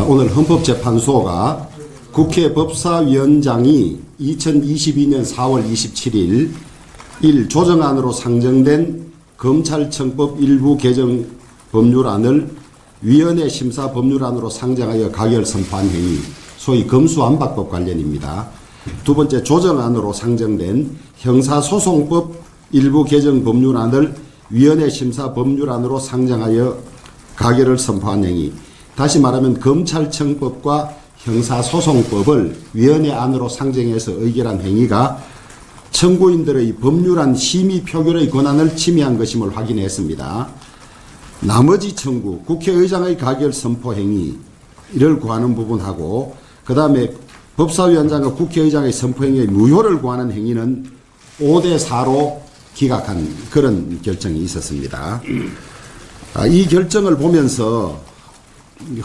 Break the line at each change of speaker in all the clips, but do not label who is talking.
오늘 헌법재판소가 국회 법사위원장이 2022년 4월 27일 1. 조정안으로 상정된 검찰청법 일부 개정 법률안을 위원회 심사 법률안으로 상정하여 가결 선포한 행위, 소위 검수완박법 관련입니다. 두 번째, 조정안으로 상정된 형사소송법 일부 개정 법률안을 위원회 심사 법률안으로 상정하여 가결을 선포한 행위. 다시 말하면 검찰청법과 형사소송법을 위원회 안으로 상정해서 의결한 행위가 청구인들의 법률안 심의 표결의 권한을 침해한 것임을 확인했습니다. 나머지 청구, 국회의장의 가결 선포 행위를 구하는 부분하고 그 다음에 법사위원장과 국회의장의 선포 행위의 무효를 구하는 행위는 5대4로 기각한 그런 결정이 있었습니다. 이 결정을 보면서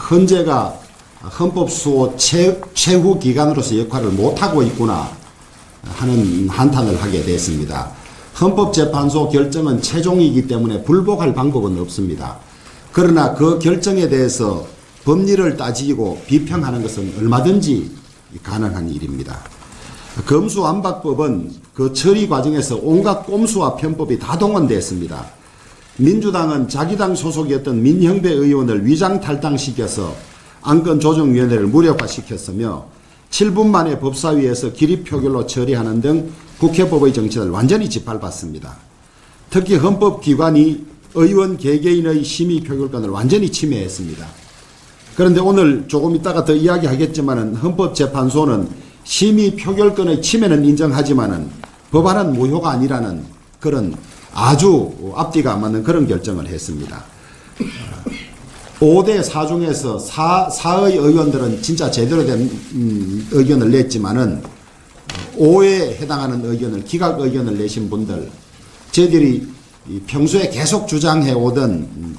헌재가 헌법수호 최후 기관으로서 역할을 못하고 있구나 하는 한탄을 하게 됐습니다. 헌법재판소 결정은 최종이기 때문에 불복할 방법은 없습니다. 그러나 그 결정에 대해서 법리를 따지고 비평하는 것은 얼마든지 가능한 일입니다. 검수완박법은 그 처리 과정에서 온갖 꼼수와 편법이 다 동원됐습니다. 민주당은 자기 당 소속이었던 민형배 의원을 위장탈당시켜서 안건조정위원회를 무력화시켰으며 7분 만에 법사위에서 기립표결로 처리하는 등 국회법의 정치를 완전히 짓밟았습니다. 특히 헌법기관이 의원 개개인의 심의표결권을 완전히 침해했습니다. 그런데 오늘 조금 이따가 더 이야기하겠지만 헌법재판소는 심의표결권의 침해는 인정하지만 법안은 무효가 아니라는 그런 아주 앞뒤가 안 맞는 그런 결정을 했습니다. 5대4 중에서 4의 의원들은 진짜 제대로 된 의견을 냈지만은 5에 해당하는 의견을, 기각 의견을 내신 분들, 저희들이 평소에 계속 주장해 오던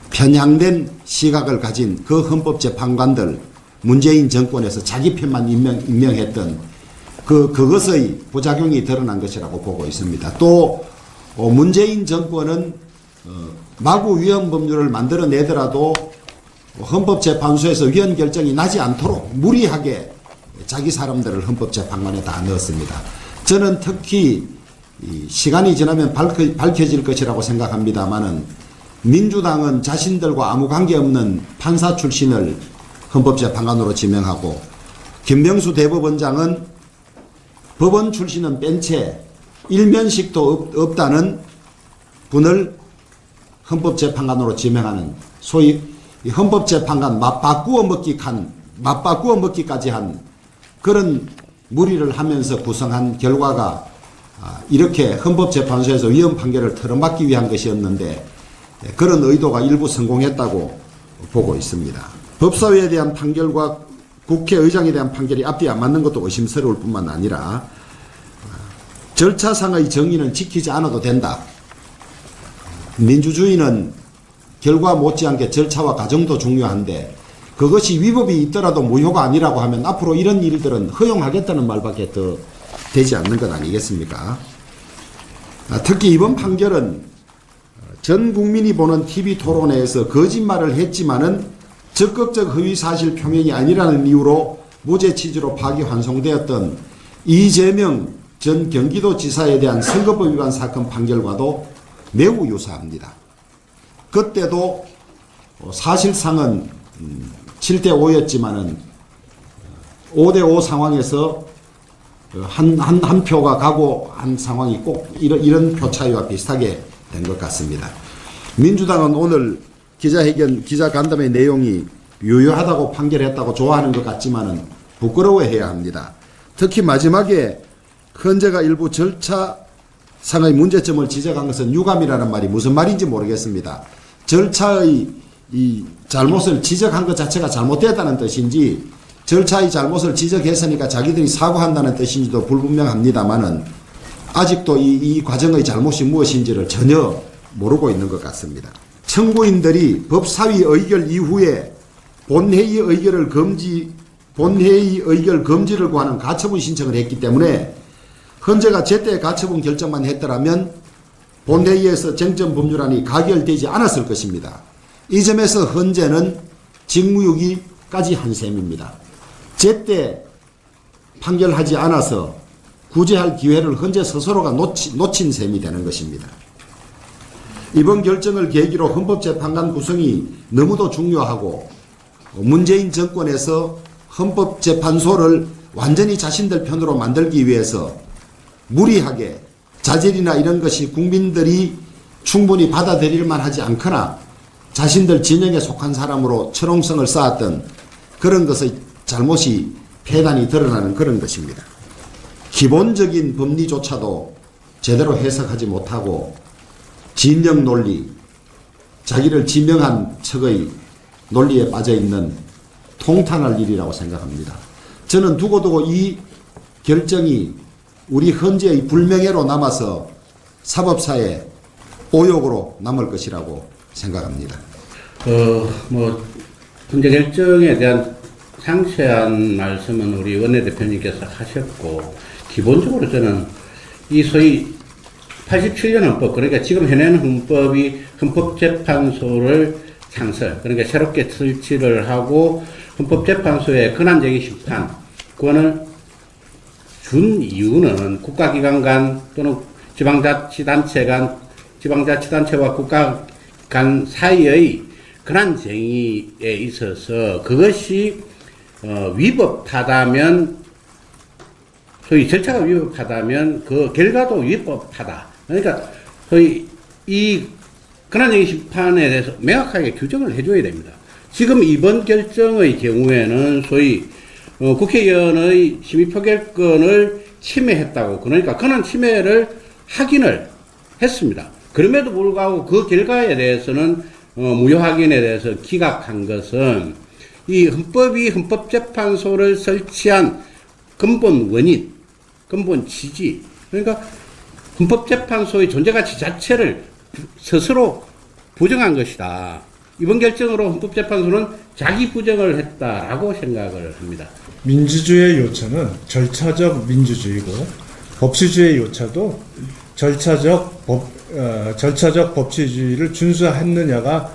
편향된 시각을 가진 그 헌법재판관들, 문재인 정권에서 자기 편만 임명했던 그것의 부작용이 드러난 것이라고 보고 있습니다. 또 문재인 정권은 마구 위헌 법률을 만들어내더라도 헌법재판소에서 위헌 결정이 나지 않도록 무리하게 자기 사람들을 헌법재판관에 다 넣었습니다. 저는 특히 시간이 지나면 밝혀질 것이라고 생각합니다마는 민주당은 자신들과 아무 관계없는 판사 출신을 헌법재판관으로 지명하고 김명수 대법원장은 법원 출신은 뺀 채 일면식도 없다는 분을 헌법재판관으로 지명하는 소위 헌법재판관 맞바꾸어 먹기까지 한 그런 무리를 하면서 구성한 결과가 이렇게 헌법재판소에서 위헌 판결을 틀어막기 위한 것이었는데 그런 의도가 일부 성공했다고 보고 있습니다. 법사위에 대한 판결과 국회의장에 대한 판결이 앞뒤 안 맞는 것도 의심스러울 뿐만 아니라 절차상의 정의는 지키지 않아도 된다. 민주주의는 결과 못지않게 절차와 과정도 중요한데 그것이 위법이 있더라도 무효가 아니라고 하면 앞으로 이런 일들은 허용하겠다는 말밖에 더 되지 않는 것 아니겠습니까? 특히 이번 판결은 전 국민이 보는 TV토론회에서 거짓말을 했지만은 적극적 허위사실 표명이 아니라는 이유로 무죄 취지로 파기환송되었던 이재명 전 경기도지사에 대한 선거법 위반 사건 판결과도 매우 유사합니다. 그때도 사실상은 7대5였지만은 5대5 상황에서 한 표가 가고 한 상황이 꼭 이런 표 차이와 비슷하게 된 것 같습니다. 민주당은 오늘 기자간담회 내용이 유효하다고 판결했다고 좋아하는 것 같지만은 부끄러워해야 합니다. 특히 마지막에 헌재가 일부 절차상의 문제점을 지적한 것은 유감이라는 말이 무슨 말인지 모르겠습니다. 절차의 이 잘못을 지적한 것 자체가 잘못됐다는 뜻인지 절차의 잘못을 지적했으니까 자기들이 사과한다는 뜻인지도 불분명합니다만은 아직도 이 과정의 잘못이 무엇인지를 전혀 모르고 있는 것 같습니다. 청구인들이 법사위 의결 이후에 본회의 의결 금지를 구하는 가처분 신청을 했기 때문에 헌재가 제때 가처분 결정만 했더라면 본회의에서 쟁점 법률안이 가결되지 않았을 것입니다. 이 점에서 헌재는 직무유기까지 한 셈입니다. 제때 판결하지 않아서 구제할 기회를 현재 스스로가 놓친 셈이 되는 것입니다. 이번 결정을 계기로 헌법재판관 구성이 너무도 중요하고 문재인 정권에서 헌법재판소를 완전히 자신들 편으로 만들기 위해서 무리하게 자질이나 이런 것이 국민들이 충분히 받아들일만 하지 않거나 자신들 진영에 속한 사람으로 철옹성을 쌓았던 그런 것의 잘못이 폐단이 드러나는 그런 것입니다. 기본적인 법리조차도 제대로 해석하지 못하고 진영 논리, 자기를 지명한 척의 논리에 빠져있는 통탄할 일이라고 생각합니다. 저는 두고두고 이 결정이 우리 헌재의 불명예로 남아서 사법사에 오욕으로 남을 것이라고 생각합니다.
헌재 결정에 대한 상세한 말씀은 우리 원내대표님께서 하셨고, 기본적으로 저는 이 소위 87년 헌법, 그러니까 지금 현행 헌법이 헌법재판소를 창설, 그러니까 새롭게 설치를 하고 헌법재판소의 권한쟁의 심판권을 준 이유는 국가기관 간 또는 지방자치단체와 국가 간 사이의 권한쟁의에 있어서 그것이 위법하다면, 소위 절차가 위법하다면 그 결과도 위법하다. 그러니까 소위 이 권한쟁의 심판에 대해서 명확하게 규정을 해줘야 됩니다. 지금 이번 결정의 경우에는 소위 국회의원의 심의표결권을 침해했다고, 그러니까 권한 침해를 확인을 했습니다. 그럼에도 불구하고 그 결과에 대해서는 무효 확인에 대해서 기각한 것은 이 헌법이 헌법재판소를 설치한 근본 원인, 근본 취지, 그러니까 헌법재판소의 존재가치 자체를 스스로 부정한 것이다. 이번 결정으로 헌법재판소는 자기 부정을 했다라고 생각을 합니다.
민주주의의 요체는 절차적 민주주의고, 법치주의의 요체도 절차적 법치주의를 준수했느냐가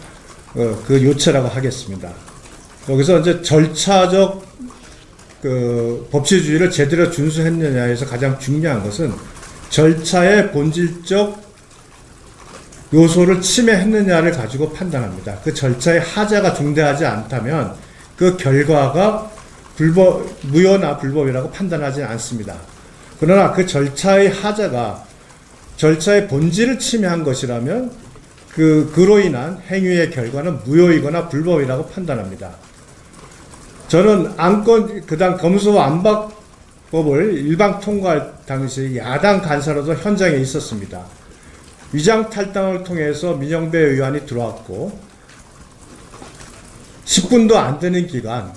그 요체라고 하겠습니다. 여기서 이제 절차적 법치주의를 제대로 준수했느냐에서 가장 중요한 것은 절차의 본질적 요소를 침해했느냐를 가지고 판단합니다. 그 절차의 하자가 중대하지 않다면 그 결과가 무효나 불법이라고 판단하지 않습니다. 그러나 그 절차의 하자가 절차의 본질을 침해한 것이라면 그로 인한 행위의 결과는 무효이거나 불법이라고 판단합니다. 저는 검수 안박법을 일방 통과할 당시 야당 간사로도 현장에 있었습니다. 위장 탈당을 통해서 민영배 의원이 들어왔고 10분도 안 되는 기간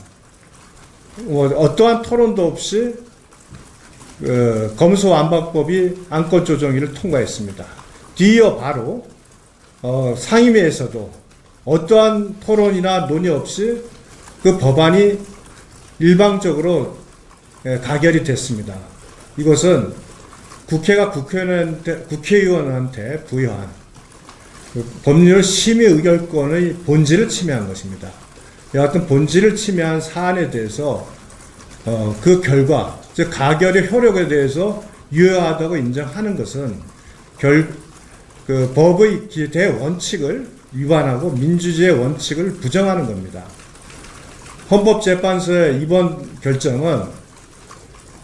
어떠한 토론도 없이 검수 안박법이 안건 조정위를 통과했습니다. 뒤이어 바로 상임위에서도 어떠한 토론이나 논의 없이 그 법안이 일방적으로 가결이 됐습니다. 이것은 국회가 국회의원한테 부여한 법률 심의 의결권의 본질을 침해한 것입니다. 여하튼 본질을 침해한 사안에 대해서 그 결과, 즉 가결의 효력에 대해서 유효하다고 인정하는 것은 법의 대원칙을 위반하고 민주주의의 원칙을 부정하는 겁니다. 헌법재판소의 이번 결정은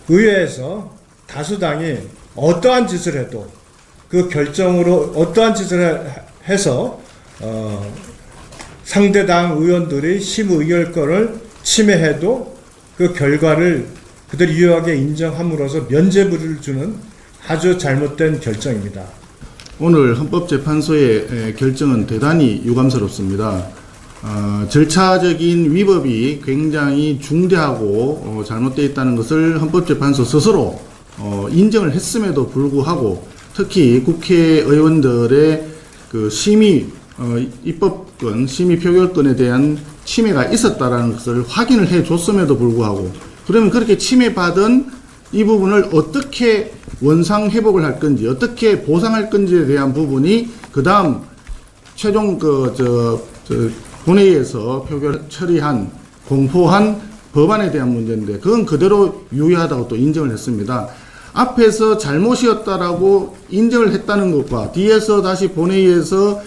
의회에서 다수당이 어떠한 짓을 해도 그 결정으로 어떠한 짓을 해서 상대당 의원들의 심의 의결권을 침해해도 그 결과를 그들이 유효하게 인정함으로써 면죄부를 주는 아주 잘못된 결정입니다.
오늘 헌법재판소의 결정은 대단히 유감스럽습니다. 절차적인 위법이 굉장히 중대하고 잘못되어 있다는 것을 헌법재판소 스스로 인정을 했음에도 불구하고 특히 국회의원들의 그 입법권, 심의 표결권에 대한 침해가 있었다는 것을 확인을 해 줬음에도 불구하고 그러면 그렇게 침해받은 이 부분을 어떻게 원상 회복을 할 건지, 어떻게 보상할 건지에 대한 부분이 그 다음 최종 본회의에서 표결 처리한 공포한 법안에 대한 문제인데 그건 그대로 유효하다고 또 인정을 했습니다. 앞에서 잘못이었다라고 인정을 했다는 것과 뒤에서 다시 본회의에서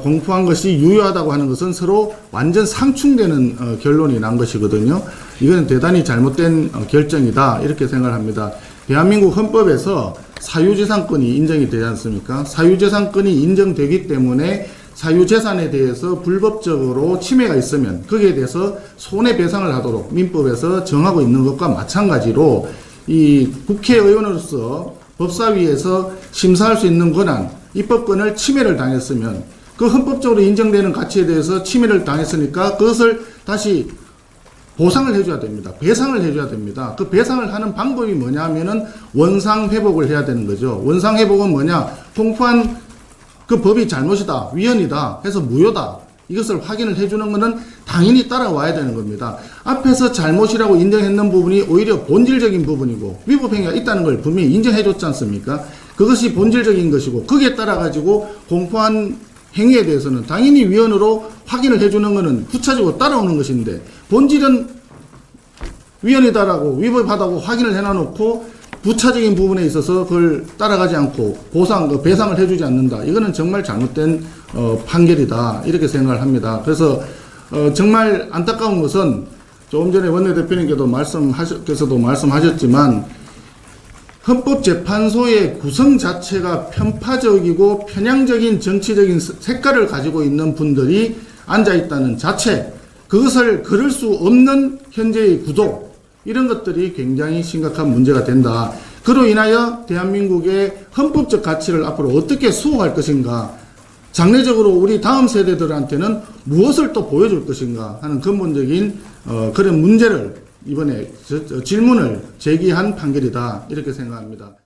공포한 것이 유효하다고 하는 것은 서로 완전 상충되는 결론이 난 것이거든요. 이건 대단히 잘못된 결정이다 이렇게 생각을 합니다. 대한민국 헌법에서 사유재산권이 인정이 되지 않습니까? 사유재산권이 인정되기 때문에 사유재산에 대해서 불법적으로 침해가 있으면 거기에 대해서 손해배상을 하도록 민법에서 정하고 있는 것과 마찬가지로 이 국회의원으로서 법사위에서 심사할 수 있는 권한, 입법권을 침해를 당했으면 그 헌법적으로 인정되는 가치에 대해서 침해를 당했으니까 그것을 다시 보상을 해줘야 됩니다. 배상을 해줘야 됩니다. 그 배상을 하는 방법이 뭐냐 하면은 원상회복을 해야 되는 거죠. 원상회복은 뭐냐? 공포한 그 법이 잘못이다, 위헌이다 해서 무효다. 이것을 확인을 해주는 것은 당연히 따라와야 되는 겁니다. 앞에서 잘못이라고 인정했는 부분이 오히려 본질적인 부분이고 위법행위가 있다는 걸 분명히 인정해줬지 않습니까? 그것이 본질적인 것이고 거기에 따라 가지고 공포한 행위에 대해서는 당연히 위헌으로 확인을 해주는 것은 부차적으로 따라오는 것인데 본질은 위헌이다라고 위법하다고 확인을 해놔놓고 부차적인 부분에 있어서 그걸 따라가지 않고 배상을 해주지 않는다. 이거는 정말 잘못된 판결이다. 이렇게 생각을 합니다. 그래서 정말 안타까운 것은 조금 전에 원내대표님께서도 말씀하셨지만 헌법재판소의 구성 자체가 편파적이고 편향적인 정치적인 색깔을 가지고 있는 분들이 앉아있다는 자체, 그것을 그럴 수 없는 현재의 구도, 이런 것들이 굉장히 심각한 문제가 된다. 그로 인하여 대한민국의 헌법적 가치를 앞으로 어떻게 수호할 것인가, 장래적으로 우리 다음 세대들한테는 무엇을 또 보여줄 것인가 하는 근본적인 그런 문제를 이번에 질문을 제기한 판결이다 이렇게 생각합니다.